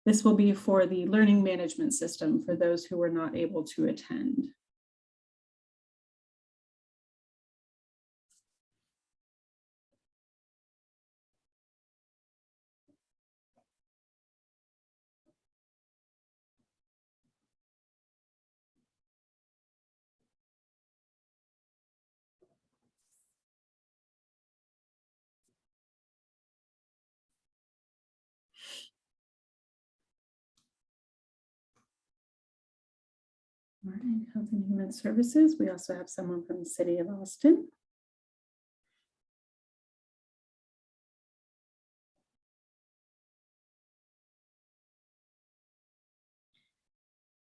This will be for the learning management system for those who were not able to attend. All right, Health and Human Services. We also have someone from the City of Austin.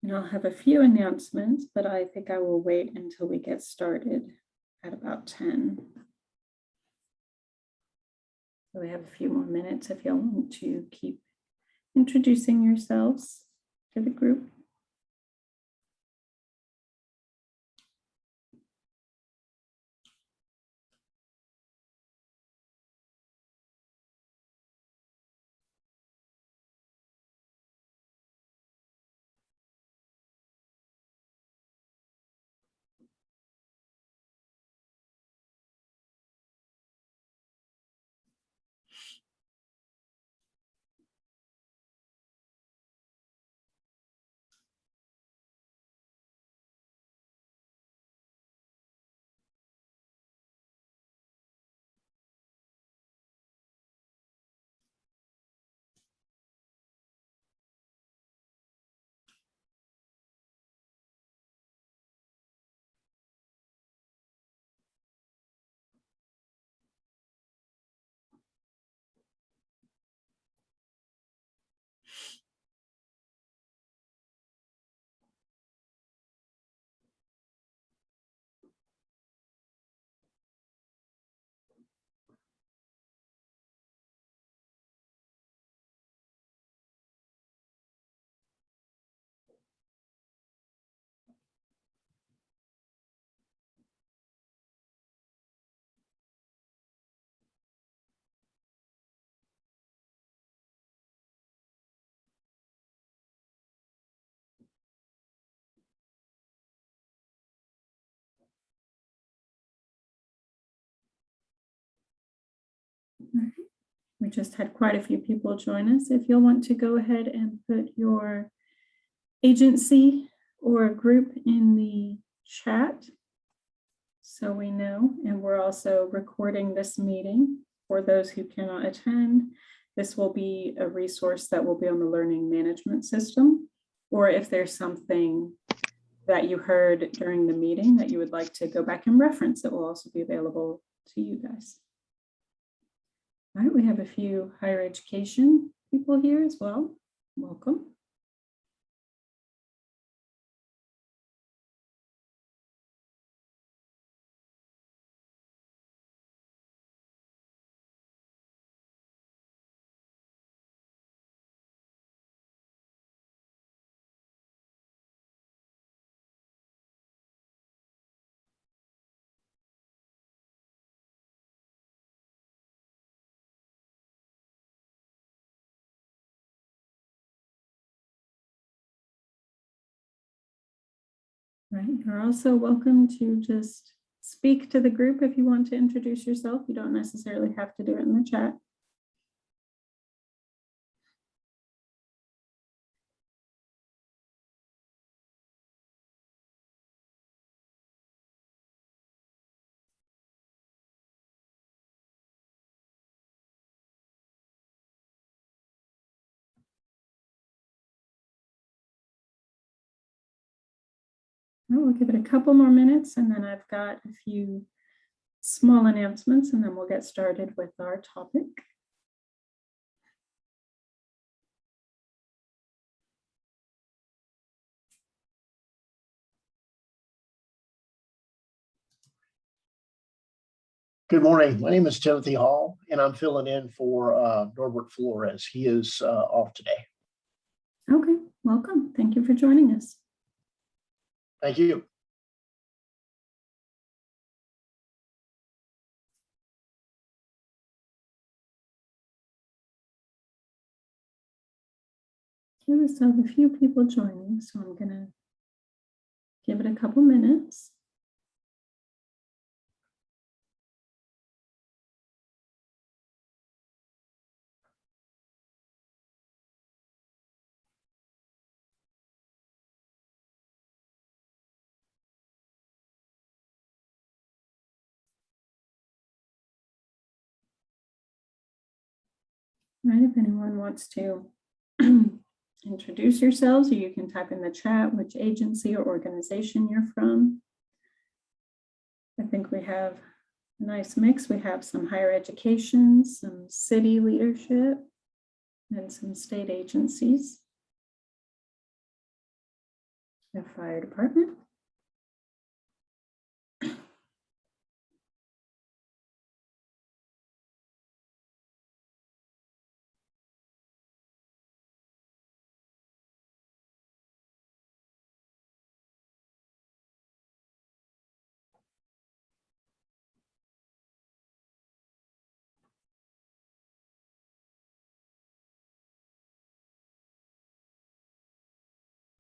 And I'll have a few announcements, but I think I will wait until we get started at about 10. So we have a few more minutes if y'all want to keep introducing yourselves to the group. We just had quite a few people join us. If you'll want to go ahead and put your agency or group in the chat so we know. And we're also recording this meeting for those who cannot attend. This will be a resource that will be on the learning management system, or if there's something that you heard during the meeting that you would like to go back and reference, it will also be available to you guys. All right, we have a few higher education people here as well. Welcome. Right, you're also welcome to just speak to the group if you want to introduce yourself. You don't necessarily have to do it in the chat. We'll give it a couple more minutes and then I've got a few small announcements and then we'll get started with our topic. Good morning. My name is Timothy Hall, and I'm filling in for Norbert Flores. He is off today. Okay, welcome. Thank you for joining us. Thank you. Okay, we still have a few people joining, so I'm going to give it a couple minutes. Right, if anyone wants to introduce yourselves, or you can type in the chat which agency or organization you're from. I think we have a nice mix. We have some higher education, some city leadership, and some state agencies. The fire department.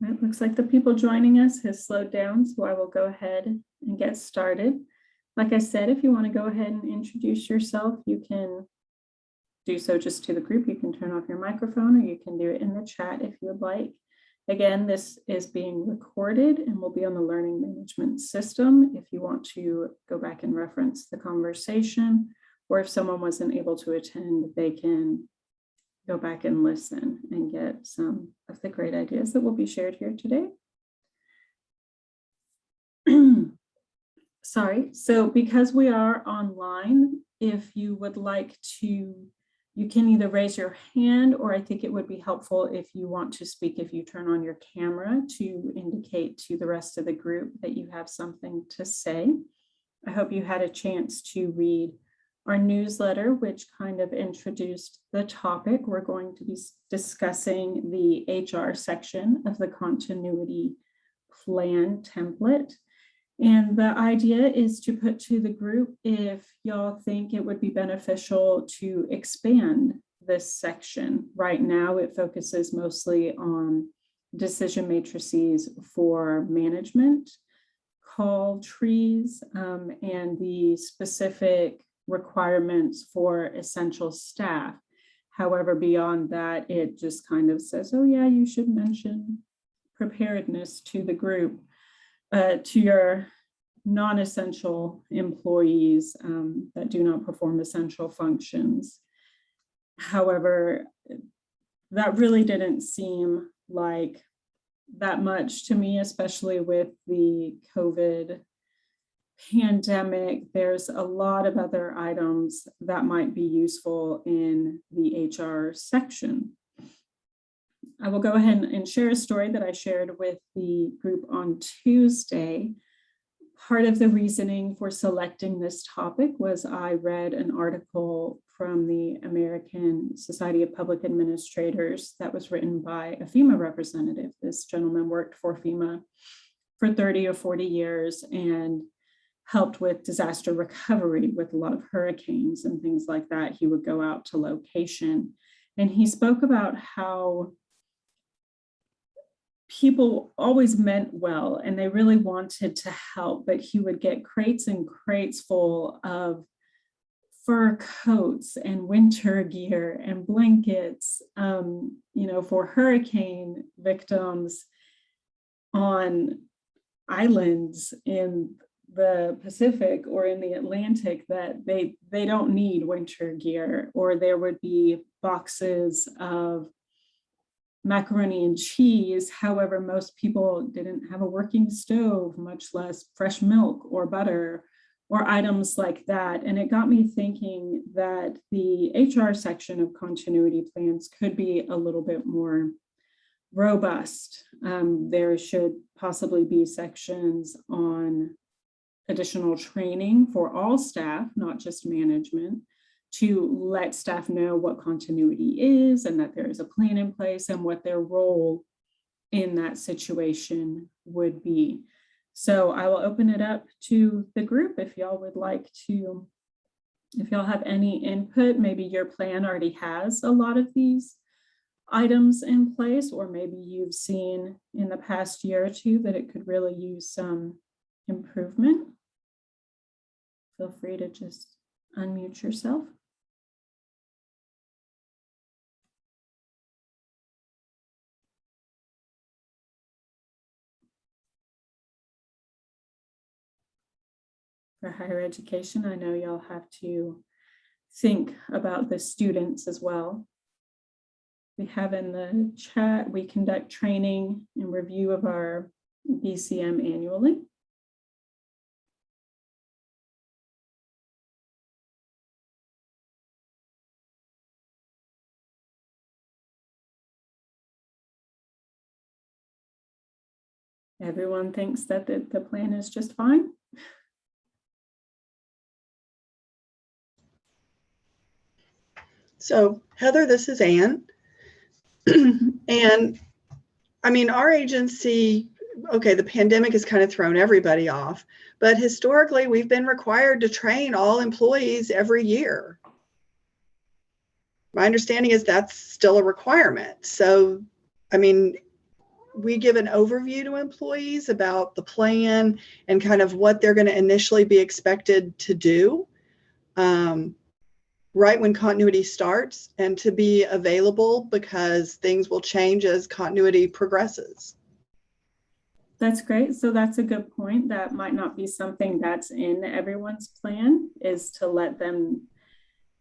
It looks like the people joining us has slowed down, so I will go ahead and get started. Like I said, if you want to go ahead and introduce yourself, you can do so just to the group. You can turn off your microphone, or you can do it in the chat if you would like. Again, this is being recorded and will be on the learning management system if you want to go back and reference the conversation, or if someone wasn't able to attend, they can go back and listen and get some of the great ideas that will be shared here today. Sorry, so because we are online, if you would like to, you can either raise your hand, or I think it would be helpful if you want to speak, if you turn on your camera to indicate to the rest of the group that you have something to say. I hope you had a chance to read our newsletter, which kind of introduced the topic. We're going to be discussing the HR section of the continuity plan template. And the idea is to put to the group if y'all think it would be beneficial to expand this section. Right now, it focuses mostly on decision matrices for management, call trees, and the specific requirements for essential staff. However, beyond that, it just kind of says, oh yeah, you should mention preparedness to the group, to your non-essential employees that do not perform essential functions. However, that really didn't seem like that much to me, especially with the COVID pandemic. There's a lot of other items that might be useful in the HR section. I will go ahead and share a story that I shared with the group on Tuesday. Part of the reasoning for selecting this topic was I read an article from the American Society of Public Administrators that was written by a FEMA representative. This gentleman worked for FEMA for 30 or 40 years and helped with disaster recovery with a lot of hurricanes and things like that. He would go out to location, and he spoke about how people always meant well and they really wanted to help, but he would get crates and crates full of fur coats and winter gear and blankets, for hurricane victims on islands in the Pacific or in the Atlantic that they don't need winter gear. Or there would be boxes of macaroni and cheese. However, most people didn't have a working stove, much less fresh milk or butter or items like that. And it got me thinking that the HR section of continuity plans could be a little bit more robust. There should possibly be sections on additional training for all staff, not just management, to let staff know what continuity is and that there is a plan in place and what their role in that situation would be. So I will open it up to the group if y'all would like to, if y'all have any input. Maybe your plan already has a lot of these items in place, or maybe you've seen in the past year or two that it could really use some improvement, feel free to just unmute yourself. For higher education, I know y'all have to think about the students as well. We have in the chat, we conduct training and review of our BCM annually. Everyone thinks that the plan is just fine. So Heather, this is Ann. And I mean, our agency, okay, the pandemic has kind of thrown everybody off, but historically we've been required to train all employees every year. My understanding is that's still a requirement. So, I mean, we give an overview to employees about the plan and kind of what they're going to initially be expected to do right when continuity starts, and to be available because things will change as continuity progresses. That's great. So that's a good point. That might not be something that's in everyone's plan, is to let them,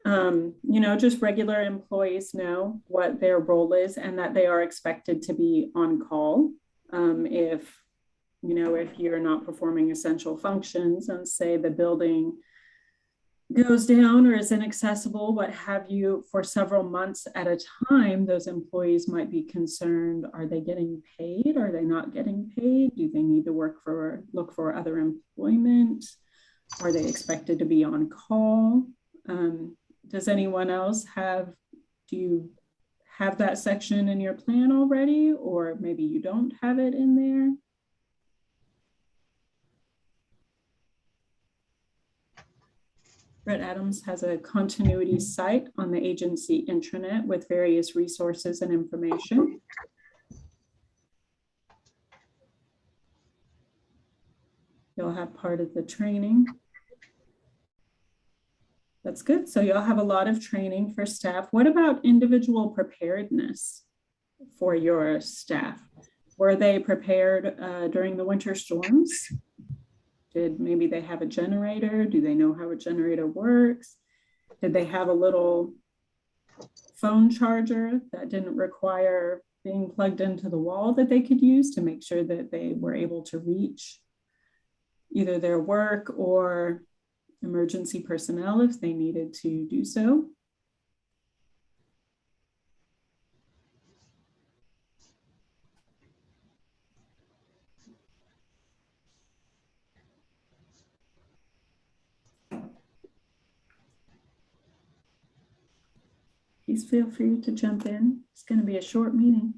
just regular employees know what their role is and that they are expected to be on call. If you're not performing essential functions and say the building goes down or is inaccessible, what have you, for several months at a time, those employees might be concerned. Are they getting paid? Are they not getting paid? Do they need to look for other employment? Are they expected to be on call? Does anyone else do you have that section in your plan already? Or maybe you don't have it in there? Brett Adams has a continuity site on the agency intranet with various resources and information. You'll have part of the training. That's good. So you'll have a lot of training for staff. What about individual preparedness for your staff? Were they prepared during the winter storms? Did maybe they have a generator? Do they know how a generator works? Did they have a little phone charger that didn't require being plugged into the wall that they could use to make sure that they were able to reach either their work or emergency personnel if they needed to do so? Please feel free to jump in. It's going to be a short meeting.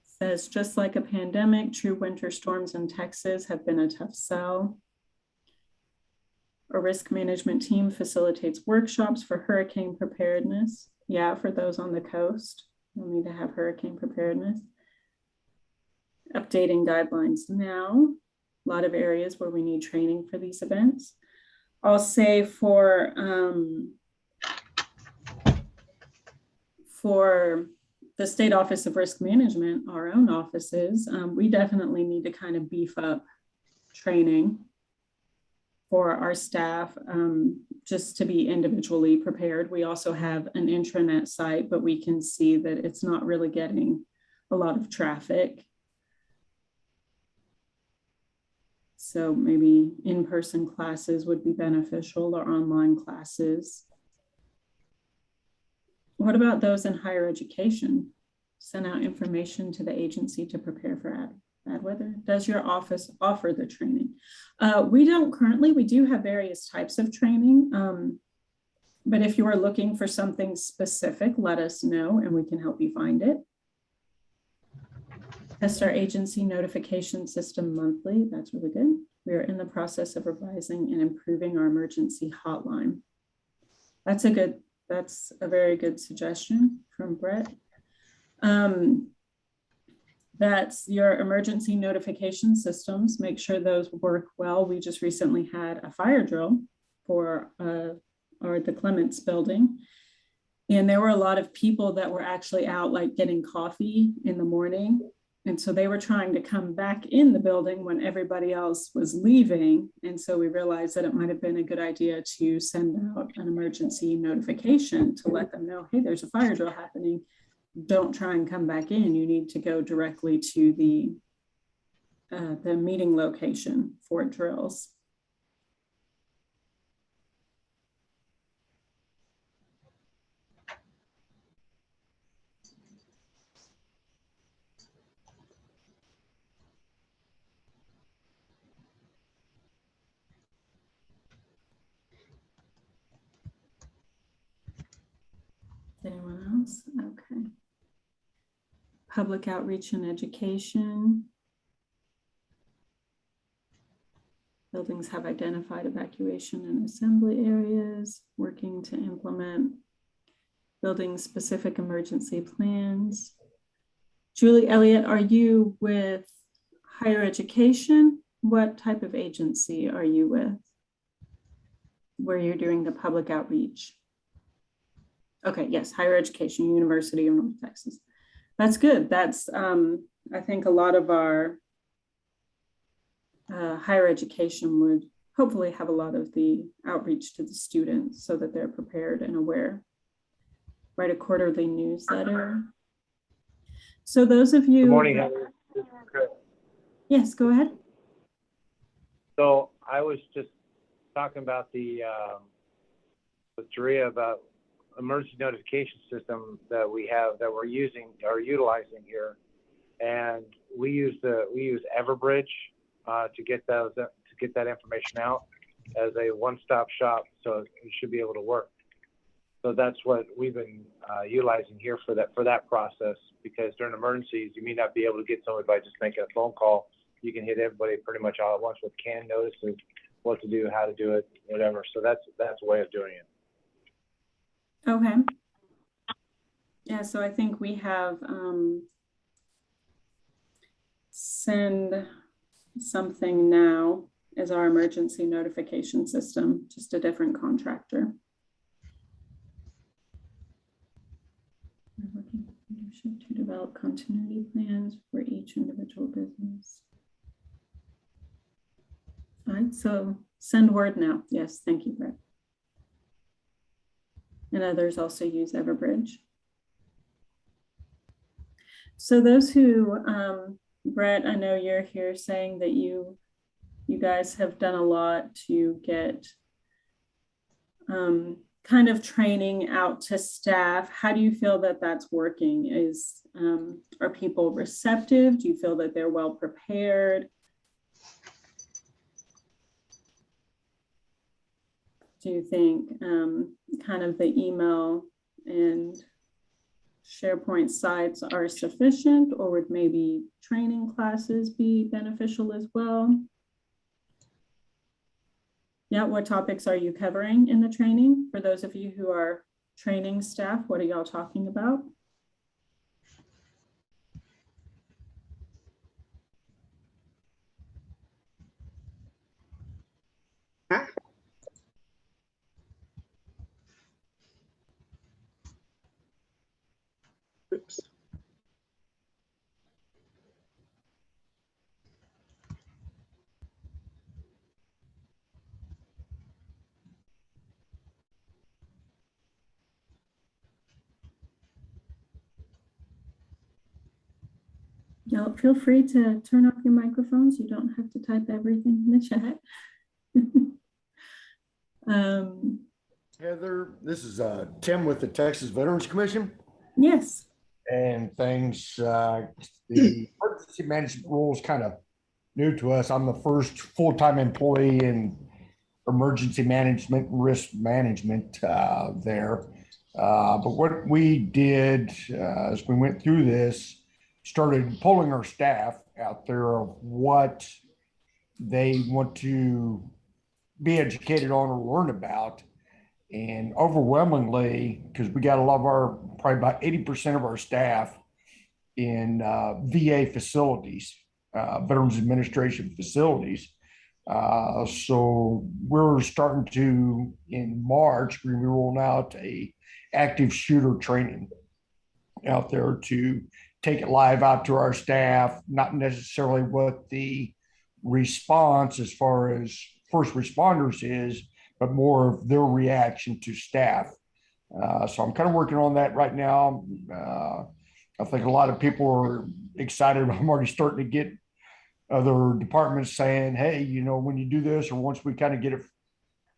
Says, just like a pandemic, true winter storms in Texas have been a tough sell. A risk management team facilitates workshops for hurricane preparedness. Yeah, for those on the coast, you'll need to have hurricane preparedness. Updating guidelines now. A lot of areas where we need training for these events. I'll say for the State Office of Risk Management, our own offices, we definitely need to kind of beef up training for our staff just to be individually prepared. We also have an intranet site, but we can see that it's not really getting a lot of traffic. So maybe in-person classes would be beneficial, or online classes. What about those in higher education? Send out information to the agency to prepare for bad weather. Does your office offer the training? We don't currently. We do have various types of training. But if you are looking for something specific, let us know and we can help you find it. Test our agency notification system monthly. That's really good. We are in the process of revising and improving our emergency hotline. That's a good That's a very good suggestion from Brett. That's your emergency notification systems. Make sure those work well. We just recently had a fire drill for the Clements building. And there were a lot of people that were actually out like getting coffee in the morning. And so they were trying to come back in the building when everybody else was leaving. And so we realized that it might have been a good idea to send out an emergency notification to let them know, hey, there's a fire drill happening. Don't try and come back in. You need to go directly to the meeting location for drills. Anyone else? Okay. Public outreach and education. Buildings have identified evacuation and assembly areas, working to implement building specific emergency plans. Julie Elliott, are you with higher education? What type of agency are you with where you're doing the public outreach? Okay, yes, higher education, University of North Texas. That's good. That's, I think a lot of our higher education would hopefully have a lot of the outreach to the students so that they're prepared and aware. Write a quarterly newsletter. So those of you— Good morning, Heather. This is Chris. Yes, go ahead. So I was just talking about with Taria about emergency notification system that we have, that we're utilizing here, and we use Everbridge to get that information out as a one-stop shop, so it should be able to work. So that's what we've been utilizing here for that process, because during emergencies you may not be able to get somebody by just making a phone call. You can hit everybody pretty much all at once with canned notices, what to do, how to do it, whatever. So that's a way of doing it. Okay. Yeah, so I think we have Send Something Now as our emergency notification system, just a different contractor. We're working with leadership to develop continuity plans for each individual business. All right, so Send Word Now. Yes, thank you, Brett. And others also use Everbridge. So those who, Brett, I know you're here saying that you guys have done a lot to get kind of training out to staff. How do you feel that that's working? Are people receptive? Do you feel that they're well prepared? Do you think kind of the email and SharePoint sites are sufficient, or would maybe training classes be beneficial as well? Yeah, what topics are you covering in the training? For those of you who are training staff, what are y'all talking about? Oops. Y'all feel free to turn off your microphones. You don't have to type everything in the chat. Heather, this is Tim with the Texas Veterans Commission. Yes. And the emergency management rule is kind of new to us. I'm the first full-time employee in emergency management and risk management there. But what we did as we went through this, started polling our staff out there of what they want to be educated on or learn about. And overwhelmingly, because we got a lot of our, probably about 80% of our staff in VA facilities, Veterans Administration facilities. So we're starting to, in March, we're rolling out a active shooter training out there to take it live out to our staff, not necessarily what the response as far as first responders is, but more of their reaction to staff. So I'm kind of working on that right now. I think a lot of people are excited. I'm already starting to get other departments saying, hey, when you do this, or once we kind of get it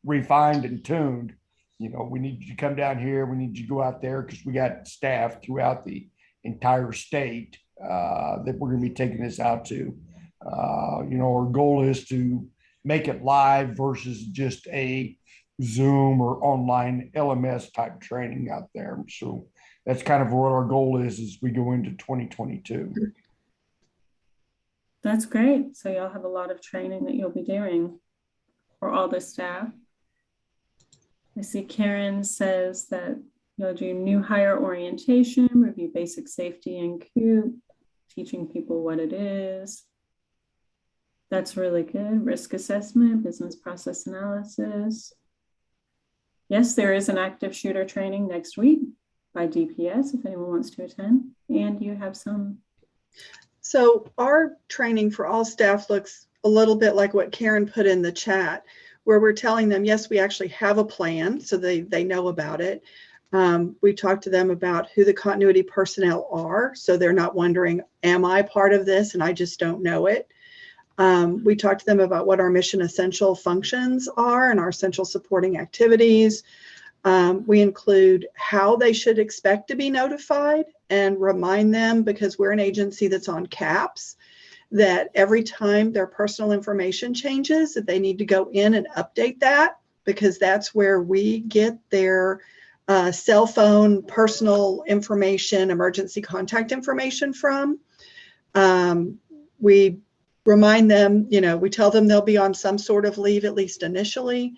refined and tuned, we need you to come down here. We need you to go out there, because we got staff throughout the entire state that we're going to be taking this out to. Our goal is to make it live versus just a Zoom or online LMS type training out there. So that's kind of what our goal is as we go into 2022. That's great. So y'all have a lot of training that you'll be doing for all the staff. I see Karen says that you'll do new hire orientation, review basic safety in COOP, teaching people what it is. That's really good. Risk assessment, business process analysis. Yes, there is an active shooter training next week by DPS if anyone wants to attend. And you have some. So our training for all staff looks a little bit like what Karen put in the chat, where we're telling them, yes, we actually have a plan, so they know about it. We talked to them about who the continuity personnel are, so they're not wondering, am I part of this and I just don't know it? We talked to them about what our mission essential functions are and our essential supporting activities. We include how they should expect to be notified and remind them, because we're an agency that's on CAPS, that every time their personal information changes, that they need to go in and update that, because that's where we get their cell phone, personal information, emergency contact information from. We remind them, we tell them they'll be on some sort of leave, at least initially,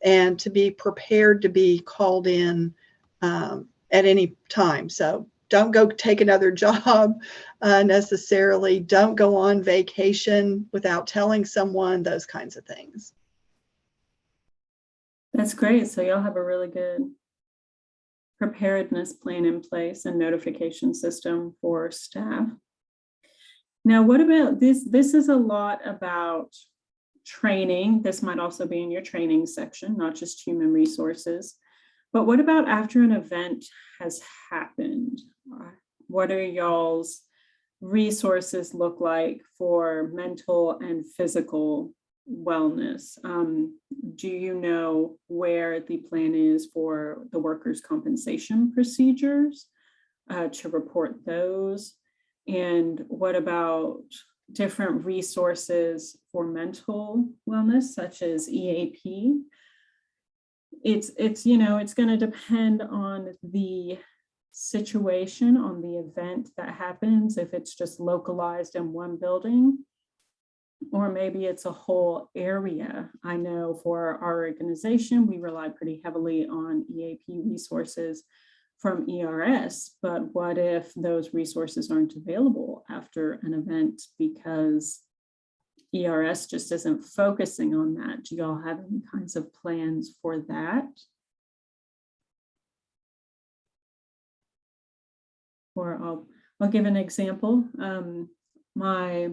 and to be prepared to be called in at any time. So don't go take another job necessarily. Don't go on vacation without telling someone, those kinds of things. That's great. So y'all have a really good preparedness plan in place and notification system for staff. Now, what about this? This is a lot about training. This might also be in your training section, not just human resources. But what about after an event has happened? What are y'all's resources look like for mental and physical wellness? Do you know where the plan is for the workers' compensation procedures to report those? And what about different resources for mental wellness, such as EAP? It's going to depend on the situation, on the event that happens, if it's just localized in one building, or maybe it's a whole area. I know for our organization, we rely pretty heavily on EAP resources from ERS, but what if those resources aren't available after an event because ERS just isn't focusing on that? Do y'all have any kinds of plans for that? Or I'll give an example. My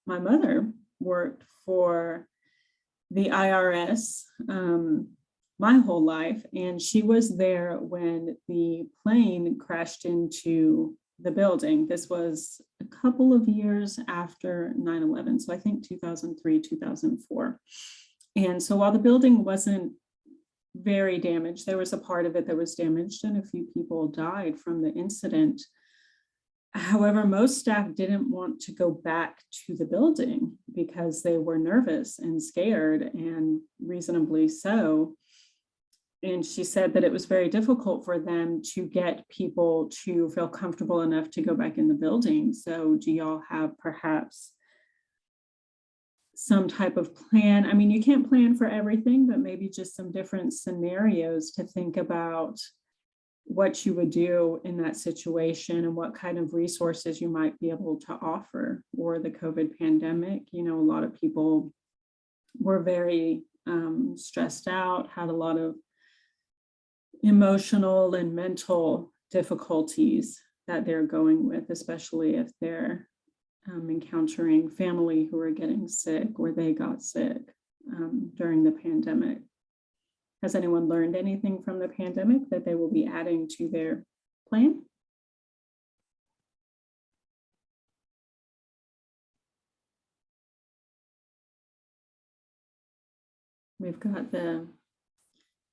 mother worked for the IRS my whole life, and she was there when the plane crashed into the building. This was a couple of years after 9/11, so I think 2003, 2004. And so while the building wasn't very damaged, there was a part of it that was damaged and a few people died from the incident. However, most staff didn't want to go back to the building because they were nervous and scared, and reasonably so. And she said that it was very difficult for them to get people to feel comfortable enough to go back in the building. So do y'all have perhaps some type of plan. I mean, you can't plan for everything, but maybe just some different scenarios to think about what you would do in that situation and what kind of resources you might be able to offer. Or the COVID pandemic, you know, a lot of people were very stressed out, had a lot of emotional and mental difficulties that they're going with, especially if they're encountering family who are getting sick or they got sick during the pandemic. Has anyone learned anything from the pandemic that they will be adding to their plan? We've got the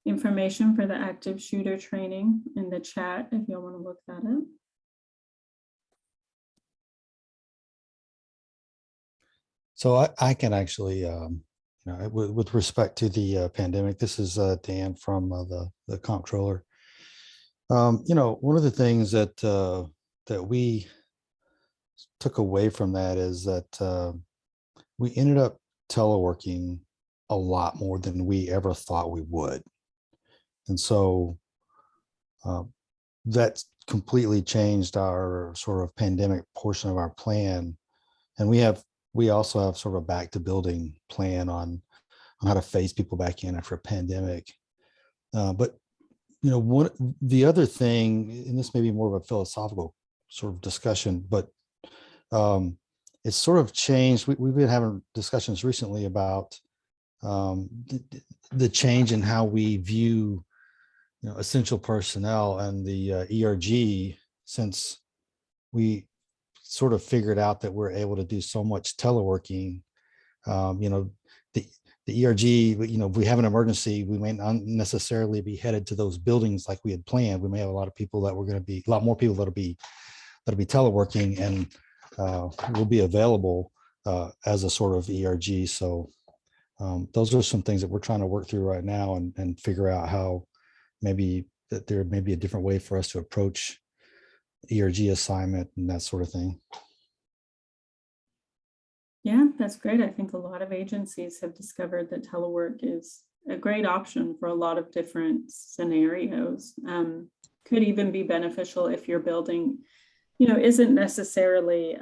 information for the active shooter training in the chat if y'all want to look that up. So I can actually, you know, with respect to the pandemic, this is Dan from the comptroller. You know, one of the things that that we took away from that is that we ended up teleworking a lot more than we ever thought we would. And so that's completely changed our sort of pandemic portion of our plan. And we also have sort of a back to building plan on how to phase people back in after a pandemic. But, you know, the other thing, and this may be more of a philosophical sort of discussion, but it's sort of changed. We've been having discussions recently about the change in how we view, you know, essential personnel and the ERG, since we sort of figured out that we're able to do so much teleworking. You know, the ERG, you know, if we have an emergency, we may not necessarily be headed to those buildings like we had planned. We may have a lot of people that a lot more people that'll be teleworking and will be available as a sort of ERG. So those are some things that we're trying to work through right now and figure out how maybe that there may be a different way for us to approach ERG assignment and that sort of thing. Yeah, that's great. I think a lot of agencies have discovered that telework is a great option for a lot of different scenarios. Could even be beneficial if your building, you know, isn't necessarily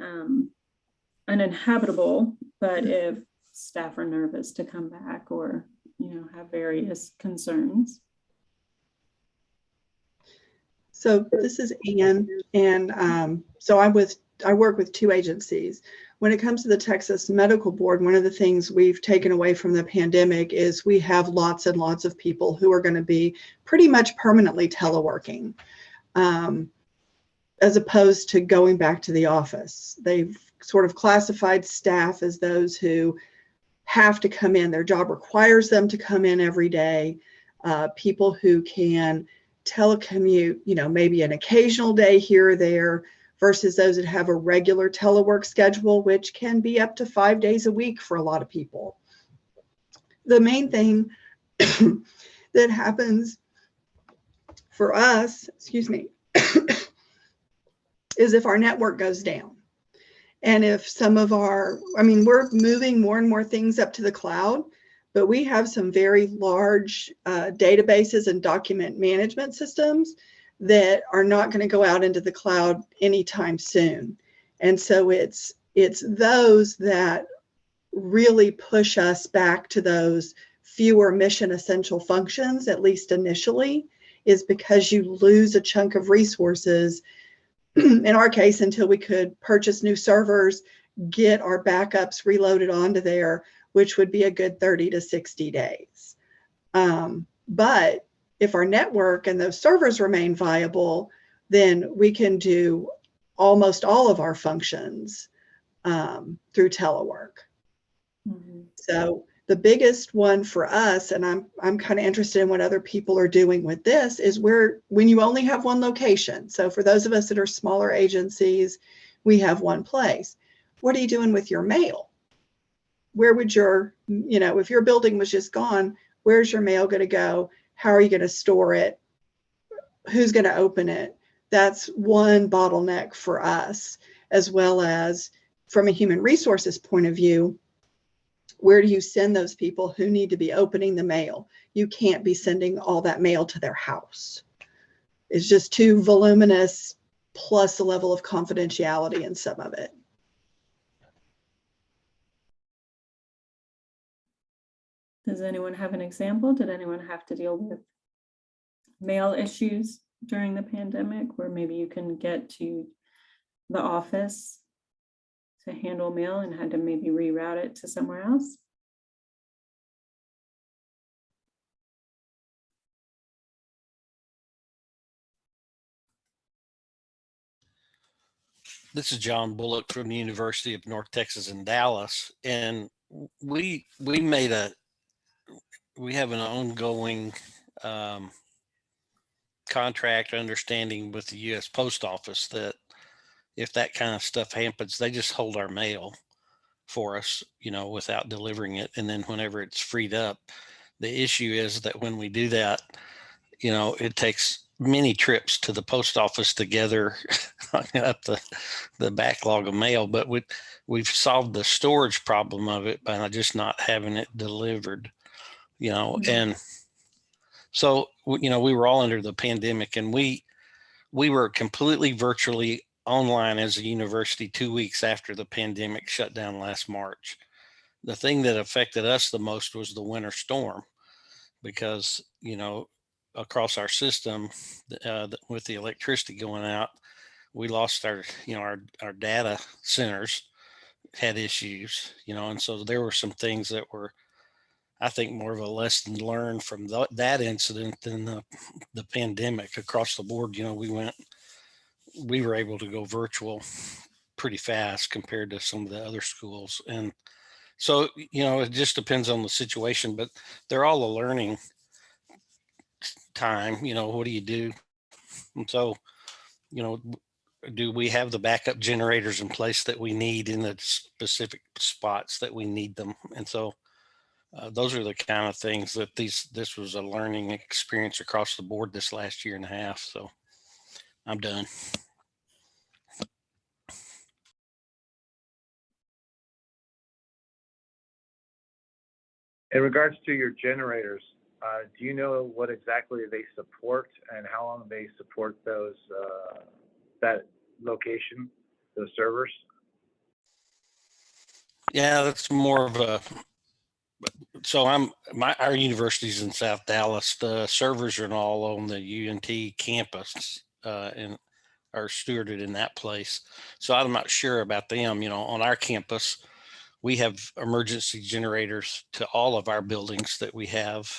uninhabitable, but if staff are nervous to come back or, you know, have various concerns. So this is Ann, and so I work with two agencies. When it comes to the Texas Medical Board, one of the things we've taken away from the pandemic is we have lots and lots of people who are going to be pretty much permanently teleworking, as opposed to going back to the office. They've sort of classified staff as those who have to come in. Their job requires them to come in every day. People who can telecommute, you know, maybe an occasional day here or there, versus those that have a regular telework schedule, which can be up to 5 days a week for a lot of people. The main thing that happens for us, excuse me, is if our network goes down. And if some of our, I mean, we're moving more and more things up to the cloud, but we have some very large databases and document management systems that are not going to go out into the cloud anytime soon. And so it's those that really push us back to those fewer mission essential functions, at least initially, is because you lose a chunk of resources, in our case, until we could purchase new servers, get our backups reloaded onto there, which would be a good 30 to 60 days. But if our network and those servers remain viable, then we can do almost all of our functions through telework. Mm-hmm. So the biggest one for us, and I'm kind of interested in what other people are doing with this, is when you only have one location. So for those of us that are smaller agencies, we have one place. What are you doing with your mail? Where would your, you know, if your building was just gone, where's your mail going to go? How are you going to store it? Who's going to open it? That's one bottleneck for us, as well as from a human resources point of view. Where do you send those people who need to be opening the mail? You can't be sending all that mail to their house. It's just too voluminous, plus a level of confidentiality in some of it. Does anyone have an example? Did anyone have to deal with mail issues during the pandemic where maybe you can get to the office to handle mail and had to maybe reroute it to somewhere else? This is John Bullock from the University of North Texas in Dallas, and we have an ongoing contract understanding with the U.S. Post Office that if that kind of stuff happens, they just hold our mail for us, without delivering it. And then whenever it's freed up, the issue is that when we do that, it takes many trips to the post office to gather up the backlog of mail. But we've solved the storage problem of it by just not having it delivered, and so, we were all under the pandemic, and we were completely virtually online as a university 2 weeks after the pandemic shut down last March. The thing that affected us the most was the winter storm because, across our system, with the electricity going out, we lost our data centers had issues, and so there were some things that were, I think, more of a lesson learned from that incident than the pandemic across the board. We were able to go virtual pretty fast compared to some of the other schools. And so, it just depends on the situation, but they're all a learning time. What do you do? And so, do we have the backup generators in place that we need in the specific spots that we need them? And so, those are the kind of things that this was a learning experience across the board this last year and a half. So I'm done. In regards to your generators, do you know what exactly they support and how long they support those that location, those servers? Yeah, that's more of a. So our university's in South Dallas. The servers are all on the UNT campus and are stewarded in that place. So I'm not sure about them. On our campus, we have emergency generators to all of our buildings that we have.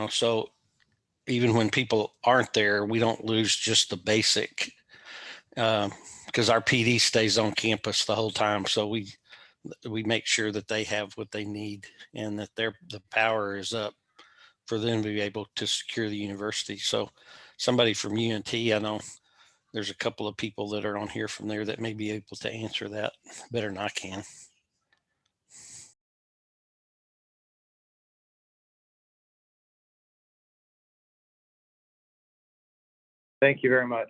So even when people aren't there, we don't lose just the basic because our PD stays on campus the whole time. So we make sure that they have what they need and that the power is up for them to be able to secure the university. So somebody from UNT, I know there's a couple of people that are on here from there that may be able to answer that better than I can. Thank you very much.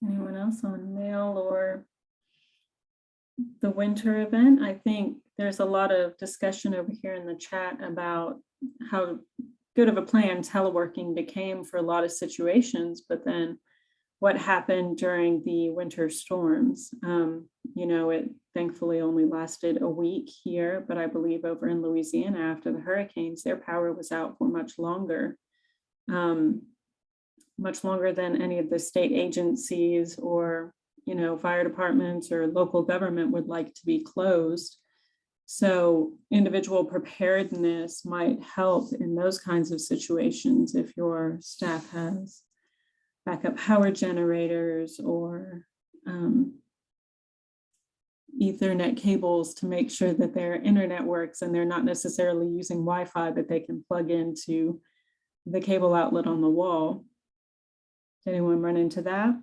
Anyone else on mail or the winter event? I think there's a lot of discussion over here in the chat about how good of a plan teleworking became for a lot of situations, but then what happened during the winter storms. It thankfully only lasted a week here, but I believe over in Louisiana after the hurricanes, their power was out for much longer than any of the state agencies or, fire departments or local government would like to be closed. So individual preparedness might help in those kinds of situations if your staff has backup power generators or Ethernet cables to make sure that their internet works and they're not necessarily using Wi-Fi that they can plug into the cable outlet on the wall. Did anyone run into that?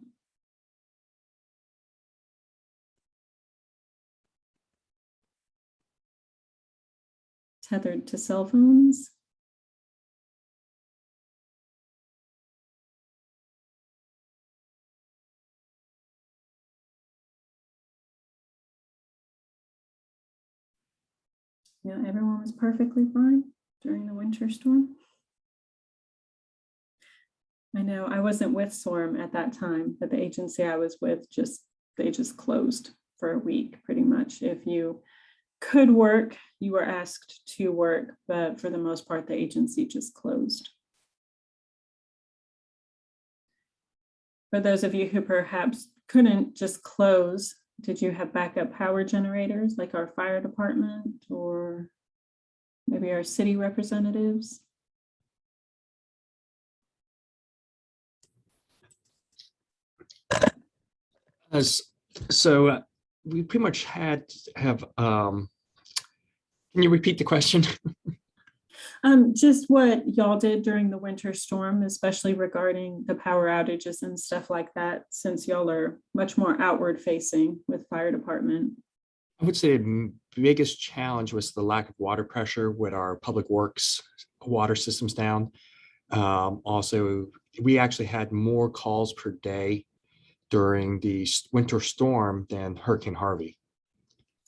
Tethered to cell phones? Yeah, everyone was perfectly fine during the winter storm. I know I wasn't with SORM at that time, but the agency I was with they just closed for a week pretty much. If you could work, you were asked to work, but for the most part, the agency just closed. For those of you who perhaps couldn't just close, did you have backup power generators like our fire department or maybe our city representatives? So we pretty much had to have, can you repeat the question? Just what y'all did during the winter storm, especially regarding the power outages and stuff like that, since y'all are much more outward facing with fire department. I would say the biggest challenge was the lack of water pressure with our public works water systems down. Also, we actually had more calls per day during the winter storm than Hurricane Harvey.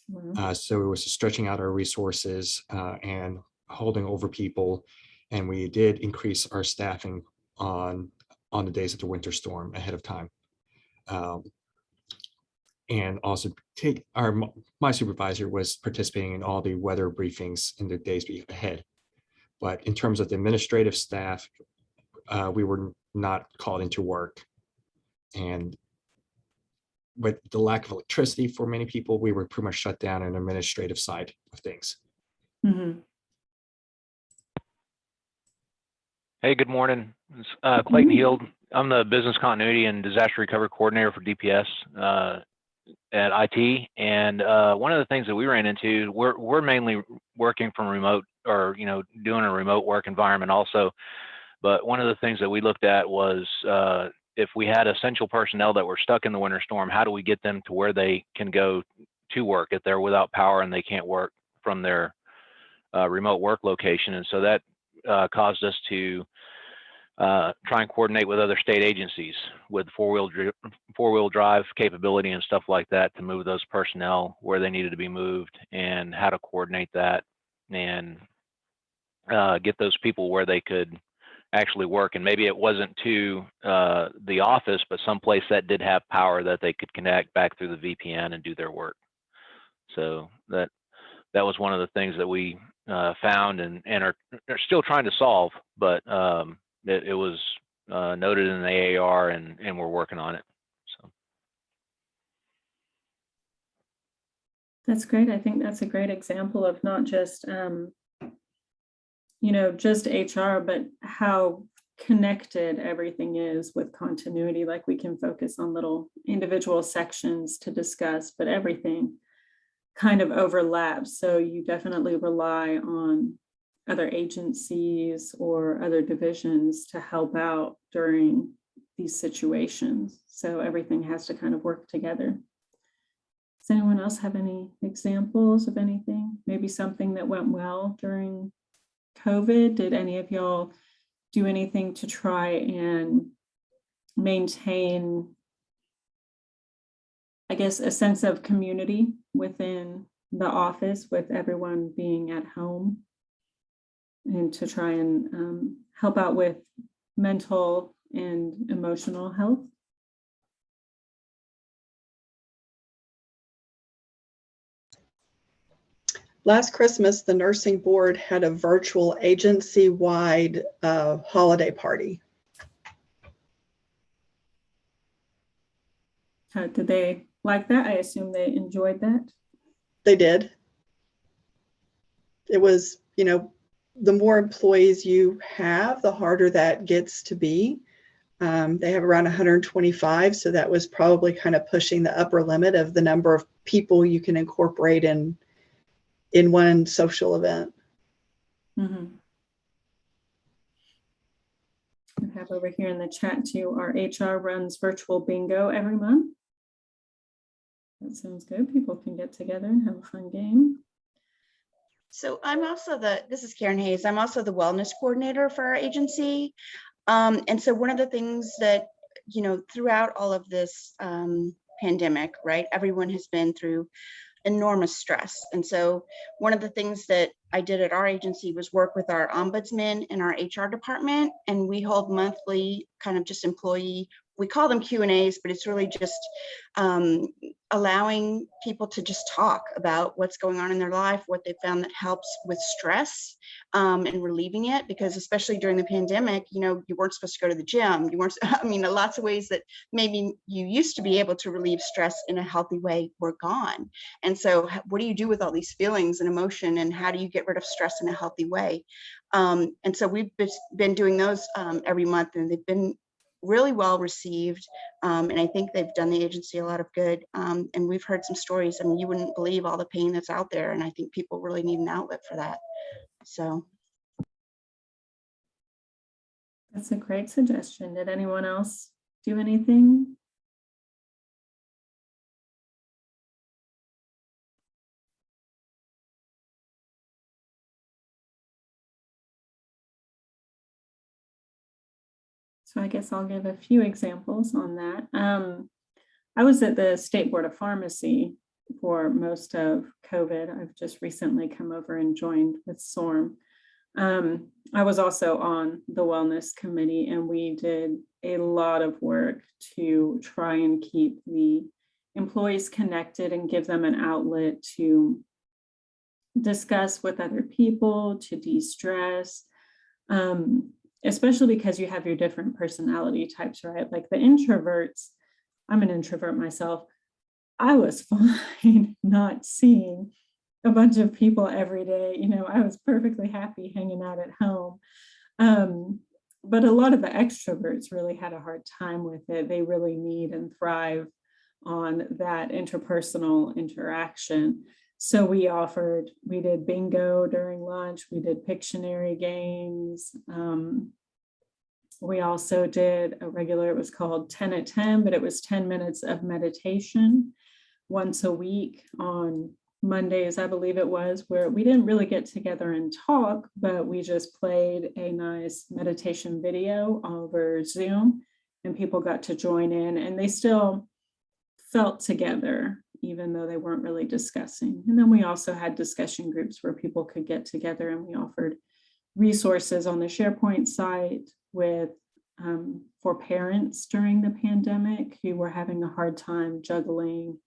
Wow. So it was stretching out our resources and holding over people. And we did increase our staffing on the days of the winter storm ahead of time. And also my supervisor was participating in all the weather briefings in the days ahead. But in terms of the administrative staff, we were not called into work. And with the lack of electricity for many people, we were pretty much shut down on the administrative side of things. Mm-hmm. Hey, good morning. It's Clayton Heald. I'm the business continuity and disaster recovery coordinator for DPS at IT. And one of the things that we ran into, we're mainly working from remote, or doing a remote work environment also. But one of the things that we looked at was if we had essential personnel that were stuck in the winter storm, how do we get them to where they can go to work if they're without power and they can't work from their remote work location? And so that caused us to try and coordinate with other state agencies with four-wheel drive capability and stuff like that to move those personnel where they needed to be moved, and how to coordinate that and get those people where they could actually work. And maybe it wasn't to the office, but someplace that did have power that they could connect back through the VPN and do their work. So that was one of the things that we found and are still trying to solve, but it was noted in the AAR, and we're working on it. So That's great. I think that's a great example of not just just HR, but how connected everything is with continuity. Like we can focus on little individual sections to discuss, but everything kind of overlaps. So you definitely rely on other agencies or other divisions to help out during these situations. So everything has to kind of work together. Does anyone else have any examples of anything? Maybe something that went well during COVID? Did any of y'all do anything to try and maintain, I guess, a sense of community within the office with everyone being at home, and to try and help out with mental and emotional health? Last Christmas, the nursing board had a virtual agency-wide holiday party. Did they like that? I assume they enjoyed that. They did. It was, the more employees you have, the harder that gets to be. They have around 125, so that was probably kind of pushing the upper limit of the number of people you can incorporate in one social event. Mm-hmm. We have over here in the chat too, our HR runs virtual bingo every month. That sounds good. People can get together and have a fun game. So I'm also this is Karen Hayes. I'm also the wellness coordinator for our agency. And so one of the things that, throughout all of this pandemic, right, everyone has been through enormous stress. And so one of the things that I did at our agency was work with our ombudsman and our HR department, and we hold monthly kind of just employee, we call them Q&As, but it's really just allowing people to just talk about what's going on in their life, what they found that helps with stress and relieving it. Because especially during the pandemic, you know, you weren't supposed to go to the gym. You weren't, I mean, lots of ways that maybe you used to be able to relieve stress in a healthy way were gone. And so what do you do with all these feelings and emotion, and how do you get rid of stress in a healthy way? And so we've been doing those every month, and they've been really well received. And I think they've done the agency a lot of good. And we've heard some stories. I mean, you wouldn't believe all the pain that's out there. And I think people really need an outlet for that. So. That's a great suggestion. Did anyone else do anything? So I guess I'll give a few examples on that. I was at the State Board of Pharmacy for most of COVID. I've just recently come over and joined with SORM. I was also on the wellness committee, and we did a lot of work to try and keep the employees connected and give them an outlet to discuss with other people, to de-stress, especially because you have your different personality types, right? Like the introverts, I'm an introvert myself. I was fine not seeing a bunch of people every day. You know, I was perfectly happy hanging out at home. But a lot of the extroverts really had a hard time with it. They really need and thrive on that interpersonal interaction. So we did bingo during lunch. We did Pictionary games. We also did a regular, it was called 10 at 10, but it was 10 minutes of meditation once a week on Mondays, I believe it was, where we didn't really get together and talk, but we just played a nice meditation video over Zoom, and people got to join in, and they still felt together, even though they weren't really discussing. And then we also had discussion groups where people could get together, and we offered resources on the SharePoint site with for parents during the pandemic who were having a hard time juggling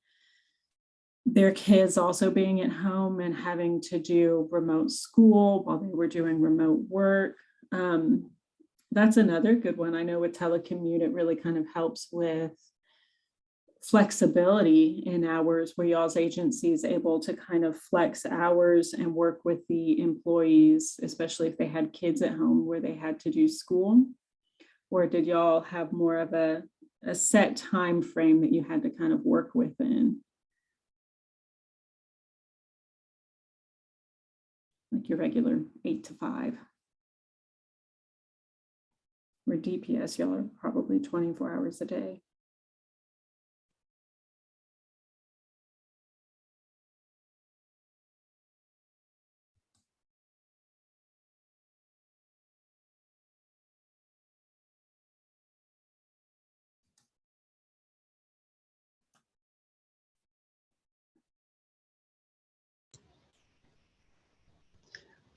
their kids also being at home and having to do remote school while they were doing remote work. That's another good one. I know with telecommute, it really kind of helps with flexibility in hours, where y'all's agency is able to kind of flex hours and work with the employees, especially if they had kids at home where they had to do school. Or did y'all have more of a set time frame that you had to kind of work within? Like your regular 8 to 5. Where DPS, y'all are probably 24 hours a day.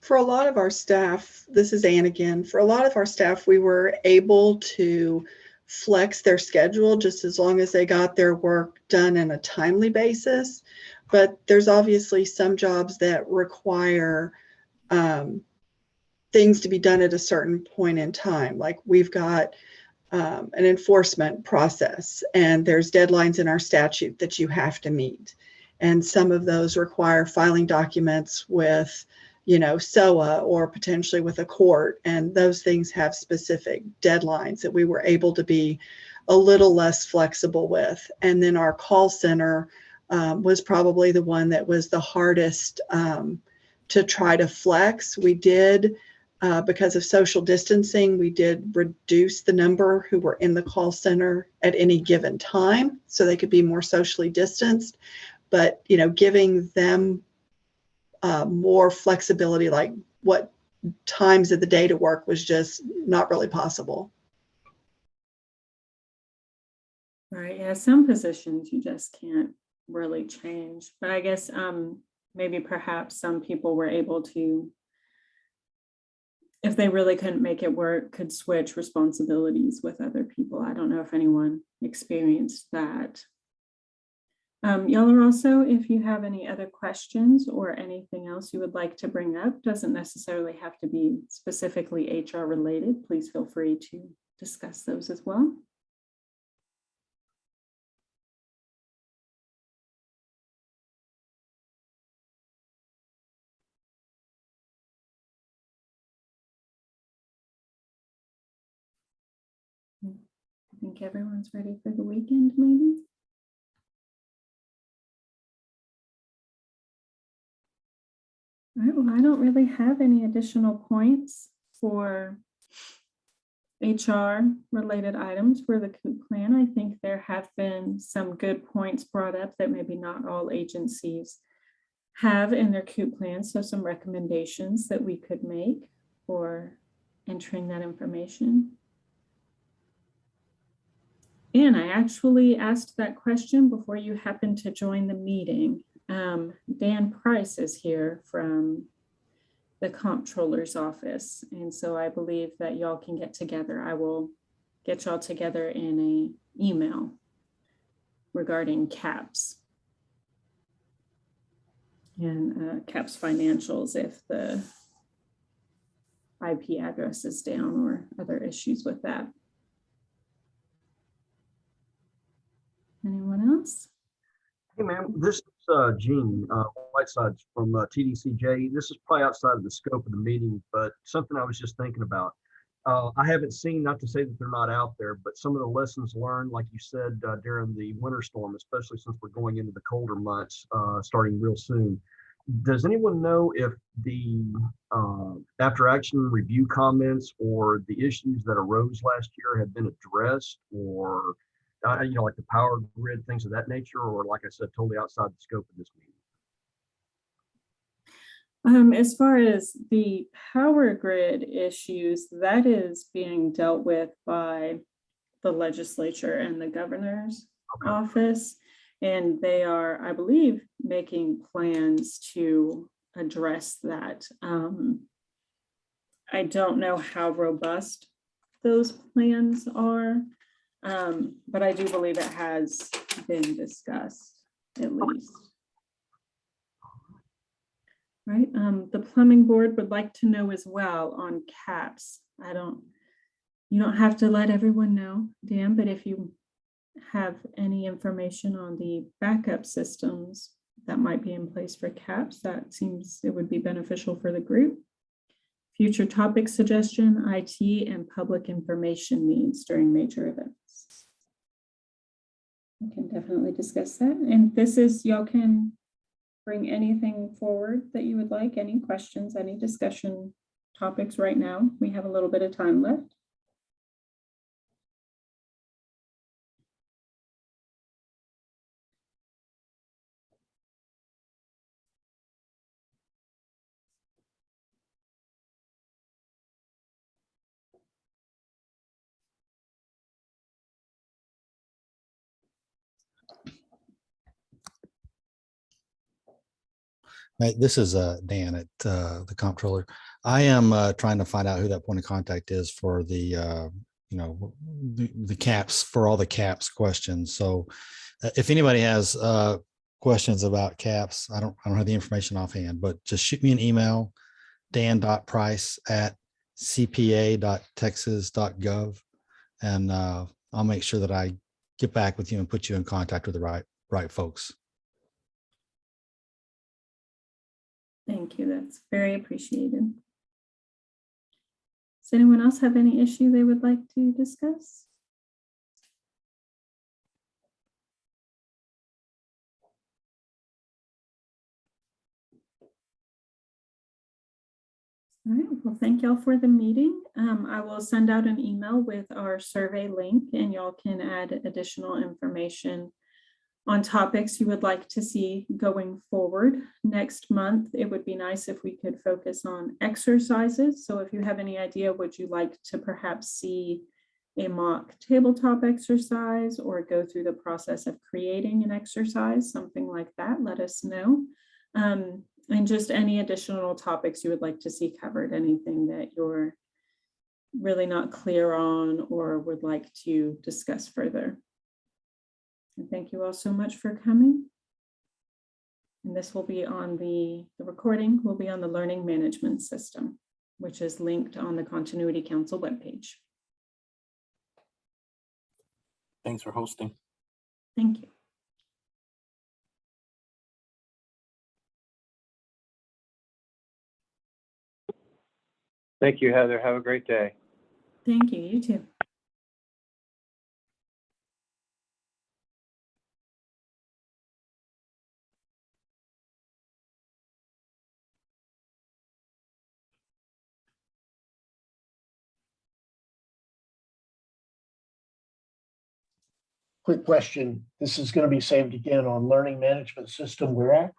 For a lot of our staff, this is Ann again, for a lot of our staff, we were able to flex their schedule just as long as they got their work done in a timely basis. But there's obviously some jobs that require things to be done at a certain point in time. Like we've got an enforcement process, and there's deadlines in our statute that you have to meet. And some of those require filing documents with, you know, SOA or potentially with a court. And those things have specific deadlines that we were able to be a little less flexible with. And then our call center was probably the one that was the hardest to try to flex. We did, because of social distancing, we did reduce the number who were in the call center at any given time so they could be more socially distanced. But, you know, giving them more flexibility, like what times of the day to work, was just not really possible. Right. Yeah. Some positions you just can't really changed. But I guess maybe perhaps some people were able to, if they really couldn't make it work, could switch responsibilities with other people. I don't know if anyone experienced that. Y'all are also, if you have any other questions or anything else you would like to bring up, doesn't necessarily have to be specifically HR related. Please feel free to discuss those as well. I think everyone's ready for the weekend, maybe. All right, well, I don't really have any additional points for HR related items for the COOP plan. I think there have been some good points brought up that maybe not all agencies have in their COOP plan. So some recommendations that we could make for entering that information. And I actually asked that question before you happened to join the meeting. Dan Price is here from the comptroller's office. And so I believe that y'all can get together. I will get y'all together in an email regarding CAPS and CAPS financials if the IP address is down or other issues with that. Anyone else? Hey, man, this is Gene Whiteside from TDCJ. This is probably outside of the scope of the meeting, but something I was just thinking about. I haven't seen, not to say that they're not out there, but some of the lessons learned, like you said, during the winter storm, especially since we're going into the colder months starting real soon. Does anyone know if the after action review comments or the issues that arose last year have been addressed, or like the power grid, things of that nature, or like I said, totally outside the scope of this meeting? As far as the power grid issues, that is being dealt with by the legislature and the governor's office. And they are, I believe, making plans to address that. I don't know how robust those plans are. But I do believe it has been discussed, at least. Right, the plumbing board would like to know as well on CAPS. You don't have to let everyone know, Dan, but if you have any information on the backup systems that might be in place for CAPS, that seems it would be beneficial for the group. Future topic suggestion, IT and public information needs during major events. We can definitely discuss that. And this is, y'all can bring anything forward that you would like, any questions, any discussion topics right now. We have a little bit of time left. Right, this is Dan at the comptroller. I am trying to find out who that point of contact is for the the CAPS, for all the CAPS questions. So if anybody has questions about CAPS, I don't have the information offhand, but just shoot me an email, dan.price@cpa.texas.gov, and I'll make sure that I get back with you and put you in contact with the right folks. Thank you. That's very appreciated. Does anyone else have any issue they would like to discuss? All right, well, thank y'all for the meeting. I will send out an email with our survey link, and y'all can add additional information on topics you would like to see going forward. Next month, it would be nice if we could focus on exercises. So if you have any idea, would you like to perhaps see a mock tabletop exercise or go through the process of creating an exercise, something like that, let us know. And just any additional topics you would like to see covered, anything that you're really not clear on or would like to discuss further. And thank you all so much for coming. And this will be on the recording will be on the Learning Management System, which is linked on the Continuity Council webpage. Thanks for hosting. Thank you. Thank you, Heather. Have a great day. Thank you. You too. Quick question. This is going to be saved again on Learning Management System. Where at?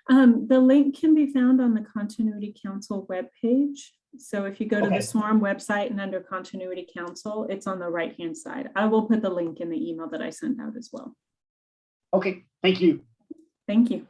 The link can be found on the Continuity Council webpage. So if you go to Okay. the SWARM website and under Continuity Council, it's on the right-hand side. I will put the link in the email that I sent out as well. Okay, thank you. Thank you.